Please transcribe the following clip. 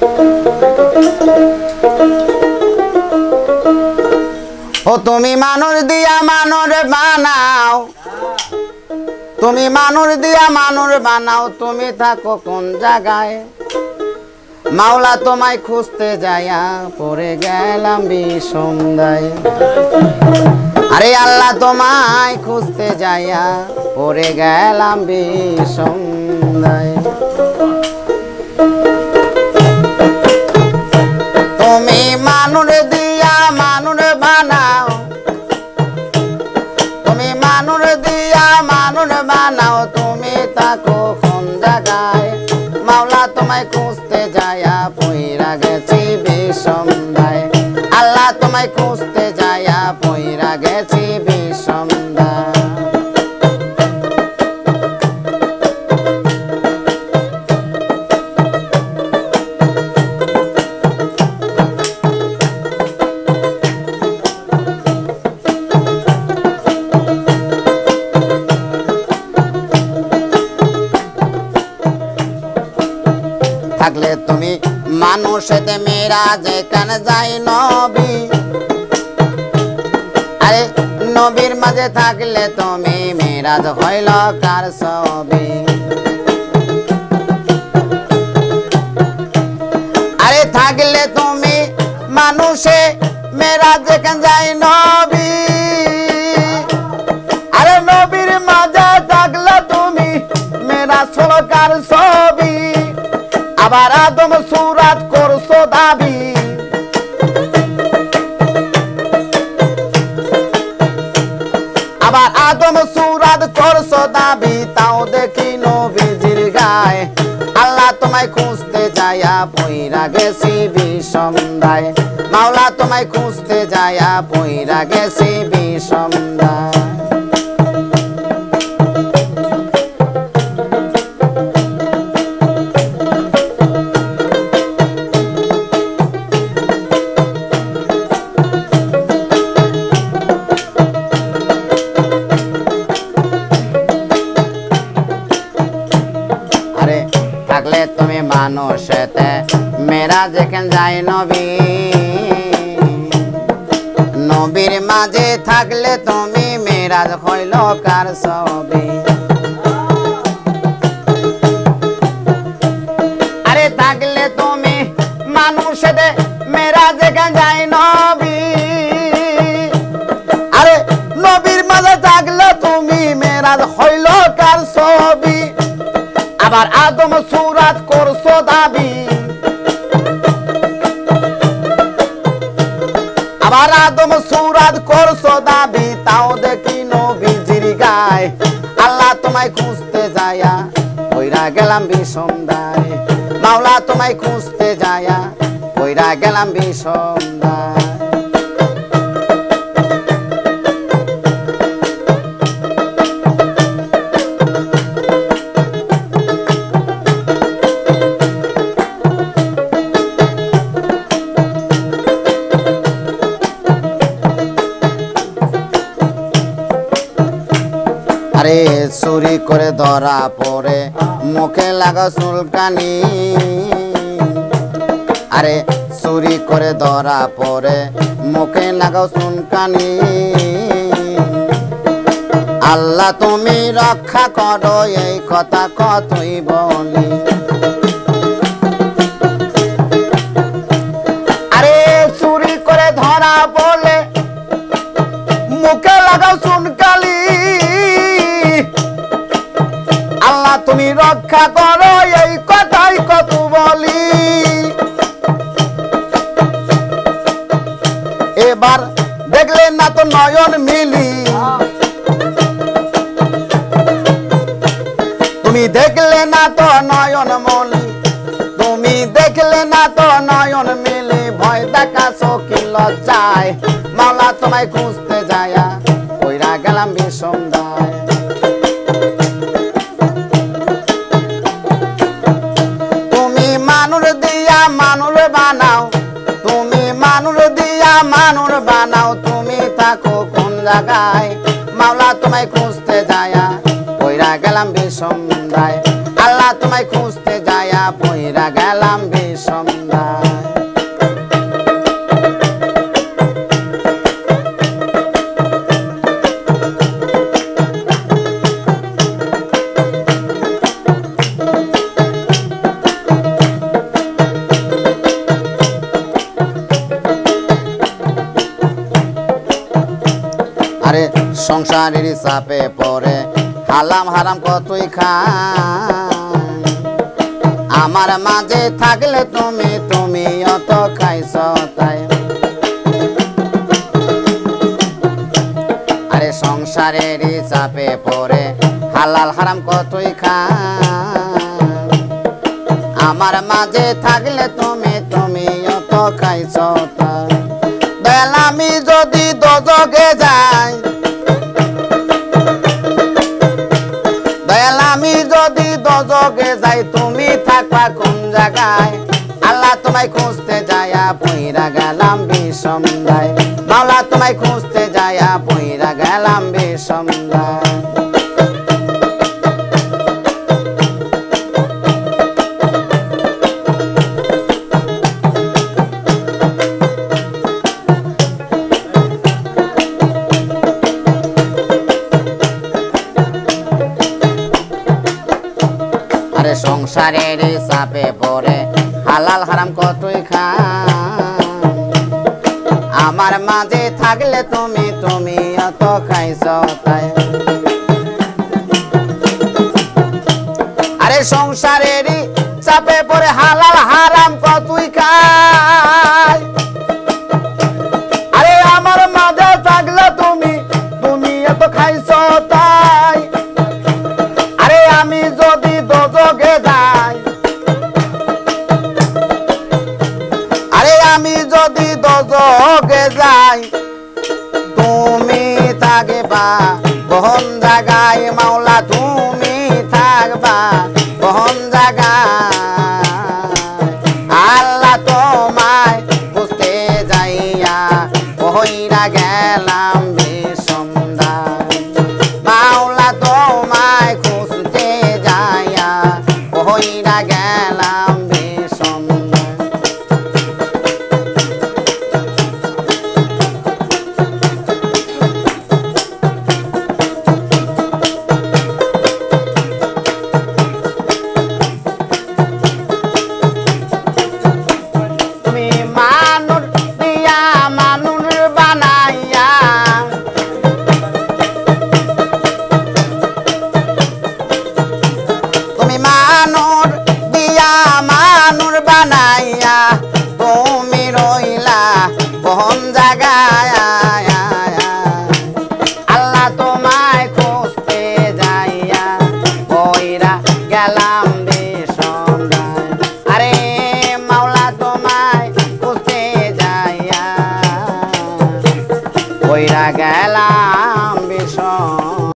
ও তুমি মানুষ দিয়া মানুষ বানাও, তুমি মানুষ দিয়া মানুষ বানাও, তুমি থাকো কোন জায়গায়? মাওলা তোমায় খুঁজতে যাইয়া পড়ে গেলাম বিষমদায়। আরে আল্লাহ তোমায় খুঁজতে যাইয়া পড়ে গেলাম বিষমদায়। তুমি মানুষ দিয়া মানুষ বানাও, তুমি মানুষ দিয়া মানুষ বানাও, তুমি থাকো কোন জায়গায়? মাওলা তোমায় খুঁজতে যাইয়া পইরা গেছি বিষমদায়। আল্লাহ তোমায় খুঁজতে যাইয়া পইরা গেছি বিষমদায়। থাকলে তুমি মানুষেতে মেয়েরা যেখানে যাই নবী, আরে নবীর মাঝে থাকলে তুমি মেরাজ হইল কার ছবি? আরে থাকলে তুমি মানুষে মেয়েরা যেখানে যাই নবী, আরে নবীর মাঝে থাকলে তুমি মেরাজ হইল কার ছবি? আবার আদম সুরাত করছো দাবি, আবার আদম সুরাত করছো দাবি, তাও দেখি নবীজির গায়ে। আল্লাহ তোমায় খুঁজতে যাইয়া পইরা গেছি বিষমদায়। মাওলা তোমায় খুঁজতে যাইয়া পইরা গেছি বিষমদায়। থাকলে তুমি মানুষেতে মেরা যেখানে যাই নবী, নবীর মাঝে থাকলে তুমি মেরাজ হইল কার ছবি? আরে থাকলে তুমি মানুষেতে মেরা যেখানে যাই নবী, আরে নবীর মাঝে থাকলে তুমি মেরাজ হইল কার ছবি? আবার আদম সুরাত করছো দাবি, আবার আদম সুরাত করছো দাবি, তাও দেখি নবীজির গায়ে। আল্লাহ তোমায় খুঁজতে যাইয়া পইরা গেলাম বিষমদায়। মাওলা তোমায় খুঁজতে যাইয়া পইরা গেলাম বিষমদায়। আরে চুরি করে ধরা পড়ে মুখে লাগা চুলকানি, আরে চুরি করে ধরা পড়ে মুখে লাগাও চুলকানি। আল্লাহ তুমি রক্ষা করো এই কথা কতই বলি। আরে চুরি করে ধরা পড়লে মুখে লাগাও চুনকালি, আল্লাহ তুমি রক্ষা করো এই কথাই কত বলি। এবার দেখলে না তো নয়ন মিলি, তুমি দেখলে না তো নয়ন মলি, তুমি দেখলে না তো নয়ন মিলি। ভয় দেখাছো কি লজ্জায়, মাওলা তোমায় খুঁজতে যায়া কইরা গেলাম বিষমদায়। তুমি মানুষ দিয়া মানুষ বানাও, তুমি মানুষ দিয়া মানুষ বানাও, তুমি থাকো কোন জায়গায়? মাওলা তোমায় খুঁজতে যায়া পইরা গেলাম বিষমদায়। আল্লাহ তোমায় খুঁজতে যায়া পইরা গেলাম বিষমদায়। চাপে পড়ে হালাম হারাম কতই খাই আমার মাঝে থাকলে তুমি তুমি অত খাইছ তাই আরে সংসারেরই চাপে পড়ে হালাল হারাম কতই খাই আমার মাঝে থাকলে তুমি তুমি অত খাইছ তাই দয়াল আমি যদি দোজখে যাই দয়াল আমি যদি দোজখে যাই তুমি থাকবা কোন জায়গায় আল্লাহ তোমায় খুঁজতে যায়া পইরা গেলাম বিষমদায় মাওলা তোমায় খুঁজতে যায়া পইরা গেলাম বিষমদায় আরে সংসারের চাপে পড়ে হালাল হারাম কতই খাই আমার মাঝে থাকলে তুমি তুমি অত খাইছ তাই আরে সংসারেরই চাপে পড়ে হালাল হারাম কতই খাই আরে আমার মাঝে থাকলে তুমি তুমি এত খাইছ তাই আরে আমি যদি দোজখে যাই আরে আমি যদি দোজখে যাই তুমি থাকবা কোন জায়গায় মাওলা তুমি থাকবা কোন জায়গায় আল্লাহ তোমায় খুঁজতে যাইয়া কইরা গেলাম বিষমদায় মাওলা তোমায় খুঁজতে যাইয়া কইরা গেলাম বিষমদায় তুমি মানুষ দিয়া মানুষ বানাইয়া তুমি মানুষ দিয়া মানুষ বানাইয়া তুমি রইলা কোন জায়গায় আল্লাহ তোমায় খুঁজতে যাইয়া কইরা গেলাম বিষমদায় আরে মাওলা তোমায় খুঁজতে যাইয়া কইরা গেলাম